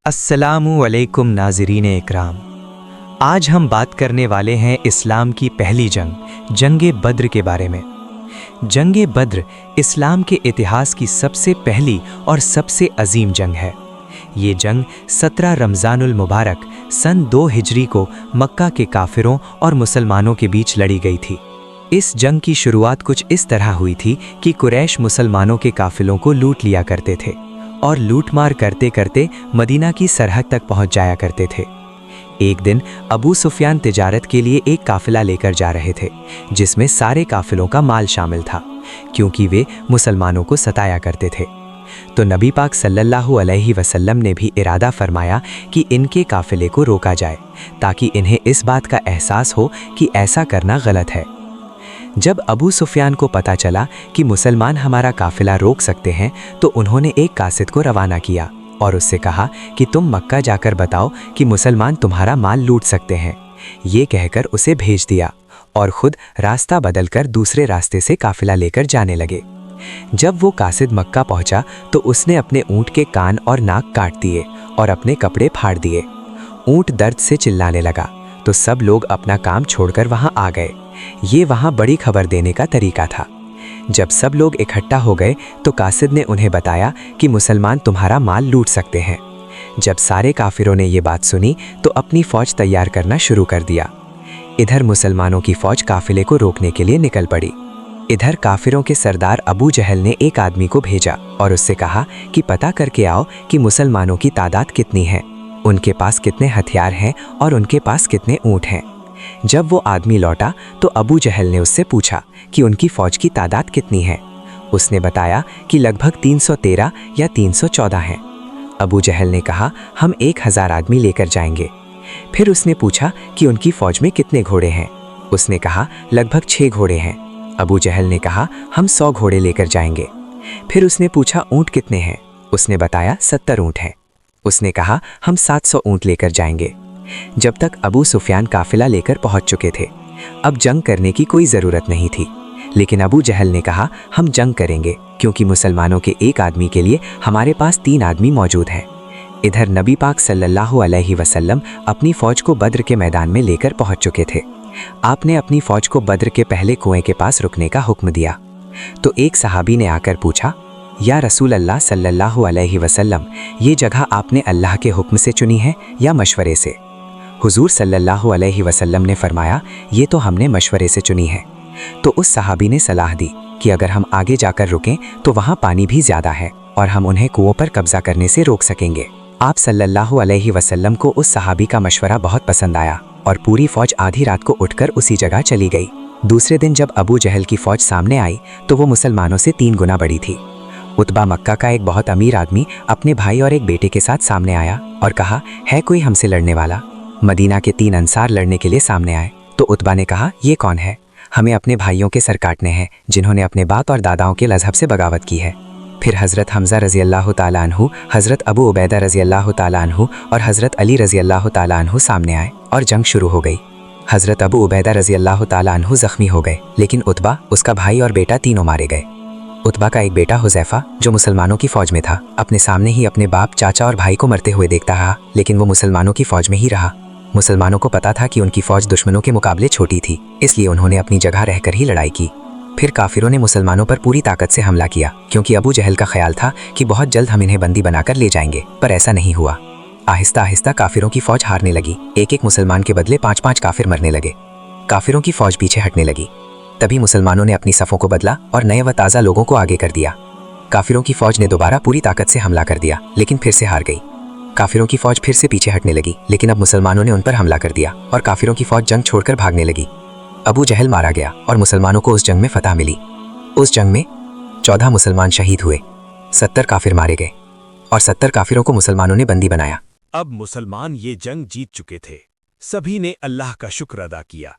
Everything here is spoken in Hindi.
अस्सलामु अलैकुम नाज़रीन इकराम। आज हम बात करने वाले हैं इस्लाम की पहली जंग बद्र के बारे में। जंग बद्र इस्लाम के इतिहास की सबसे पहली और सबसे अजीम जंग है। ये जंग 17 रमज़ानुल मुबारक सन 2 हिजरी को मक्का के काफिरों और मुसलमानों के बीच लड़ी गई थी। इस जंग की शुरुआत कुछ इस तरह हुई थी कि कुरैश मुसलमानों के काफिलों को लूट लिया करते थे और लूटमार करते करते मदीना की सरहद तक पहुंच जाया करते थे। एक दिन अबू सुफियान तिजारत के लिए एक काफिला लेकर जा रहे थे, जिसमें सारे काफिलों का माल शामिल था, क्योंकि वे मुसलमानों को सताया करते थे। तो नबी पाक सल्लल्लाहु अलैहि वसल्लम ने भी इरादा फरमाया कि इनके काफिले को रोका जाए, ताकि इन्हें इस बात का एहसास हो कि ऐसा करना गलत है। जब अबू सुफियान को पता चला कि मुसलमान हमारा काफिला रोक सकते हैं, तो उन्होंने एक कासिद को रवाना किया और उससे कहा कि तुम मक्का जाकर बताओ कि मुसलमान तुम्हारा माल लूट सकते हैं। ये कहकर उसे भेज दिया और खुद रास्ता बदलकर दूसरे रास्ते से काफिला लेकर जाने लगे। जब वो कासिद मक्का पहुंचा तो उसने अपने ऊँट के कान और नाक काट दिए और अपने कपड़े फाड़ दिए। ऊँट दर्द से चिल्लाने लगा तो सब लोग अपना काम छोड़कर वहां आ गए। ये वहां बड़ी खबर देने का तरीका था। जब सब लोग इकट्ठा हो गए तो कासिद ने उन्हें बताया कि मुसलमान तुम्हारा माल लूट सकते हैं। जब सारे काफिरों ने ये बात सुनी तो अपनी फौज तैयार करना शुरू कर दिया। इधर मुसलमानों की फौज काफिले को रोकने के लिए निकल पड़ी। इधर काफिरों के सरदार अबू जहल ने एक आदमी को भेजा और उससे कहा कि पता करके आओ कि मुसलमानों की तादाद कितनी है, उनके पास कितने हथियार हैं और उनके पास कितने ऊँट हैं। जब वो आदमी लौटा तो अबू जहल ने उससे पूछा कि उनकी फौज की तादाद कितनी है। उसने बताया कि लगभग 313 या 314 हैं। अबू जहल ने कहा हम 1000 आदमी लेकर जाएंगे। फिर उसने पूछा कि उनकी फौज में कितने घोड़े हैं। उसने कहा लगभग 6 घोड़े हैं। अबू जहल ने कहा हम 100 घोड़े लेकर जाएंगे। फिर उसने पूछा ऊँट कितने हैं। उसने बताया 70 ऊँट हैं। उसने कहा हम 700 ऊँट लेकर जाएंगे। जब तक अबू सुफियान काफिला लेकर पहुंच चुके थे, अब जंग करने की कोई ज़रूरत नहीं थी। लेकिन अबू जहल ने कहा हम जंग करेंगे, क्योंकि मुसलमानों के एक आदमी के लिए हमारे पास 3 आदमी मौजूद हैं। इधर नबी पाक सल्लल्लाहु अलैहि वसल्लम अपनी फ़ौज को बद्र के मैदान में लेकर पहुंच चुके थे। आपने अपनी फ़ौज को बद्र के पहले कुएं के पास रुकने का हुक्म दिया। तो एक सहाबी ने आकर पूछा, या रसूल अल्लाह सल्लल्लाहु अलैहि वसल्लम, ये जगह आपने अल्लाह के हुक्म से चुनी है या मशवरे से? हुजूर सल्लल्लाहु अलैहि वसल्लम ने फरमाया, ये तो हमने मशवरे से चुनी है। तो उस सहाबी ने सलाह दी कि अगर हम आगे जाकर रुकें तो वहाँ पानी भी ज़्यादा है और हम उन्हें कुओं पर कब्जा करने से रोक सकेंगे। आप सल्लल्लाहु अलैहि वसल्लम को उस सहाबी का मशवरा बहुत पसंद आया और पूरी फौज आधी रात को उठकर उसी जगह चली गई। दूसरे दिन जब अबू जहल की फौज सामने आई तो वो मुसलमानों से 3 गुना बड़ी थी। उतबा मक्का का एक बहुत अमीर आदमी अपने भाई और एक बेटे के साथ सामने आया और कहा, है कोई हमसे लड़ने वाला? मदीना के 3 अंसार लड़ने के लिए सामने आए। तो उतबा ने कहा, ये कौन है? हमें अपने भाइयों के सर काटने हैं, जिन्होंने अपने बाप और दादाओं के मजहब से बगावत की है। फिर हज़रत हमज़ा रज़ी अल्लाह ताला अन्हु, हज़रत अबू उबैदा रज़ी अल्लाह ताला अन्हु और हज़रत अली रज़ी अल्लाह ताला अन्हु सामने आए और जंग शुरू हो गई। हज़रत अबू उबैदा रज़ी अल्लाह ताला अन्हु ज़ख्मी हो गए, लेकिन उतबा, उसका भाई और बेटा तीनों मारे गए। उतबा का एक बेटा हुज़ैफ़ा, जो मुसलमानों की फ़ौज में था, अपने सामने ही अपने बाप, चाचा और भाई को मरते हुए देखता रहा, लेकिन वो मुसलमानों की फ़ौज में ही रहा। मुसलमानों को पता था कि उनकी फ़ौज दुश्मनों के मुकाबले छोटी थी, इसलिए उन्होंने अपनी जगह रहकर ही लड़ाई की। फिर काफिरों ने मुसलमानों पर पूरी ताकत से हमला किया, क्योंकि अबू जहल का ख्याल था कि बहुत जल्द हम इन्हें बंदी बनाकर ले जाएंगे, पर ऐसा नहीं हुआ। आहिस्ता आहिस्ता काफिरों की फ़ौज हारने लगी। एक मुसलमान के बदले 5-5 काफिर मरने लगे। काफिरों की फ़ौज पीछे हटने लगी। तभी मुसलमानों ने अपनी सफ़ों को बदला और नए व ताज़ा लोगों को आगे कर दिया। काफिरों की फ़ौज ने दोबारा पूरी ताकत से हमला कर दिया, लेकिन फिर से हार गई। काफिरों की फौज फिर से पीछे हटने लगी, लेकिन अब मुसलमानों ने उन पर हमला कर दिया और काफिरों की फौज जंग छोड़कर भागने लगी। अबू जहल मारा गया और मुसलमानों को उस जंग में फतह मिली। उस जंग में 14 मुसलमान शहीद हुए, 70 काफिर मारे गए और 70 काफिरों को मुसलमानों ने बंदी बनाया। अब मुसलमान ये जंग जीत चुके थे। सभी ने अल्लाह का शुक्र अदा किया।